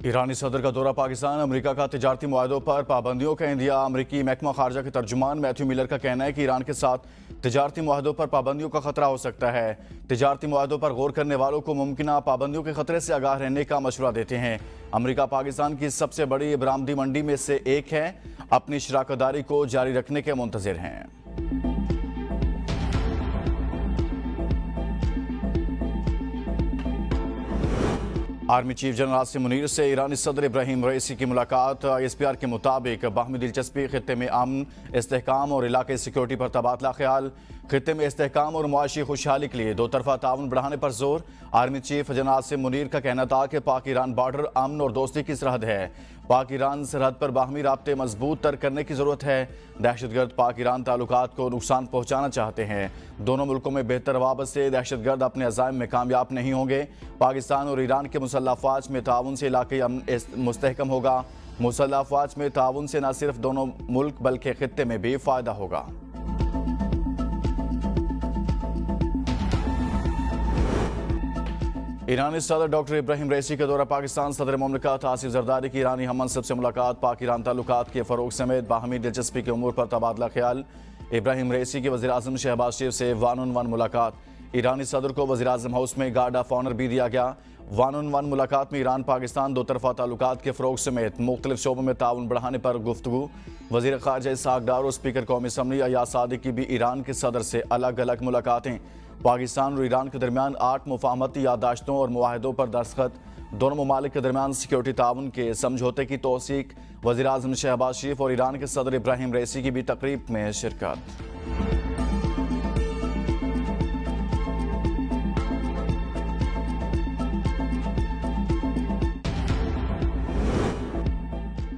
ईरानी सदर का दौरा पाकिस्तान। अमेरिका का तिजारती मुआहदों पर पाबंदियों का इंदिया। अमेरिकी महकमा खारजा के तर्जुमान मैथ्यू मिलर का कहना है कि ईरान के साथ तिजारती मुआहदों पर पाबंदियों का खतरा हो सकता है। तिजारती मुआहदों पर गौर करने वालों को मुमकिन पाबंदियों के खतरे से आगाह रहने का मशवरा देते हैं। अमेरिका पाकिस्तान की सबसे बड़ी बरामदी मंडी में से एक है, अपनी शराकतदारी को जारी रखने के मुंतजिर हैं। Army chief general Asim Munir से ईरानी सदर इब्राहिम रईसी की मुलाकात। ISPR के मुताबिक बाहमी दिलचस्पी, खित्ते में अमन, इस्तेहकाम और इलाके सिक्योरिटी पर तबादला ख्याल। खित्ते में इस्तेहकाम और मुआशी खुशहाली के लिए दो तरफा ताउन बढ़ाने पर जोर। Army chief general Asim Munir का कहना था कि पाक ईरान बॉर्डर अमन और दोस्ती की सरहद है। पाक ईरान सरहद पर बाहमी राब्ते मजबूत तर करने की जरूरत है। दहशतगर्द पाक ईरान ताल्लुकात को नुकसान पहुंचाना चाहते हैं। दोनों मुल्कों में बेहतर रवाबत से दहशतगर्द अपने अज़ाइम में कामयाब नहीं होंगे। पाकिस्तान और ईरान के मुसल्लह अफ़वाज में ताउन से इलाके अमन मुस्तहकम होगा। मुसल्लह अफ़वाज में ताउन से न सिर्फ दोनों मुल्क बल्कि खित्ते में भी फ़ायदा होगा। ईरानी सदर डॉक्टर इब्राहिम रईसी का दौरा पाकिस्तान। सदर मुमलिकत आसिफ जरदारी की ईरानी हममनसब से मुलाकात। पाक ईरान ताल्लुकात के फ़रोग समेत बाहमी दिलचस्पी के उमूर पर तबादला ख्याल। इब्राहिम रईसी की वज़ीर-ए-आज़म शहबाज शरीफ से वन-ऑन-वन मुलाकात। ईरानी सदर को वज़ीर-ए-आज़म हाउस में गार्ड ऑफ ऑनर भी दिया गया। वन-ऑन-वन मुलाकात में ईरान पाकिस्तान दो तरफा ताल्लुकात के फ़रोग समेत मुख्तलिफ शोबों में ताउन बढ़ाने पर गुफ्तगू। वज़ीर ख़ारजा इसहाक़ डार और स्पीकर कौमी असम्बली अयाज सादिक की भी ईरान के सदर से अलग अलग मुलाकातें। पाकिस्तान और ईरान के दरमियान 8 मुफाहमती याददाश्तों और मुआहदों पर दस्तखत। दोनों ममालिक के दरमियान सिक्योरिटी ताउन के समझौते की तौसीक। वज़ीर-ए-आज़म शहबाज शरीफ और ईरान के सदर इब्राहिम रईसी की भी तकरीब में शिरकत।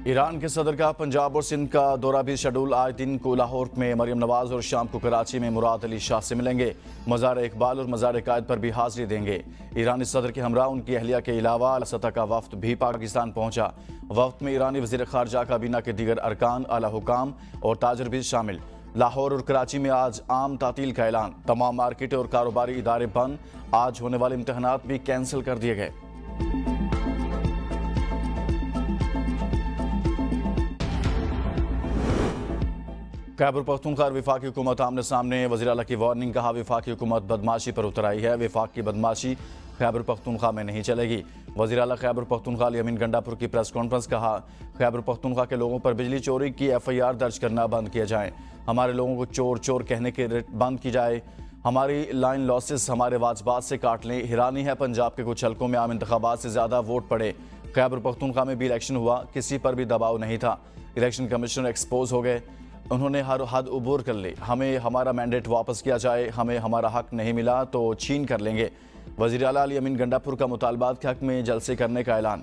ईरान के सदर का पंजाब और सिंध का दौरा भी शेड्यूल। आज दिन को लाहौर में मरियम नवाज और शाम को कराची में मुराद अली शाह से मिलेंगे। मज़ार इकबाल और मज़ार कायद पर भी हाजिरी देंगे। ईरानी सदर के हमरा उनकी अहलिया के अलावा आला सतह का वफ्द भी पाकिस्तान पहुंचा। वफ्द में ईरानी वज़ीर ख़ारजा काबीना के दीगर अरकान, आला हुकाम और ताजर भी शामिल। लाहौर और कराची में आज आम तातील का ऐलान। तमाम मार्केट और कारोबारी इदारे बंद। आज होने वाले इम्तहानात भी कैंसिल कर दिए गए। खैबर पख्तूनख्वा और वफाकी हुकूमत आमने सामने। वज़ीर आला की वार्निंग। कहा वफाकी हुकूमत बदमाशी पर उतर आई है। वफाक की बदमाशी खैबर पख्तूनख्वा में नहीं चलेगी। वज़ीर आला खैबर पख्तूनख्वा अली अमीन गंडापुर की प्रेस कॉन्फ्रेंस। कहा खैबर पख्तूनख्वा के लोगों पर बिजली चोरी की FIR दर्ज करना बंद किया जाए। हमारे लोगों को चोर चोर कहने के बंद की जाए। हमारी लाइन लॉसेस हमारे वाजबात से काट लें। हिरानी है पंजाब के कुछ हल्कों में आम इंतखाबात से ज़्यादा वोट पड़े। खैबर पख्तूनख्वा में भी इलेक्शन हुआ, किसी पर भी दबाव नहीं था। इलेक्शन कमीशनर एक्सपोज हो गए, उन्होंने हर हद उबूर कर ली। हमें हमारा मैंडेट वापस किया जाए। हमें हमारा हक नहीं मिला तो छीन कर लेंगे। वज़ीर आला अली अमीन गंडापुर का मुतालबात के हक में जलसे करने का ऐलान।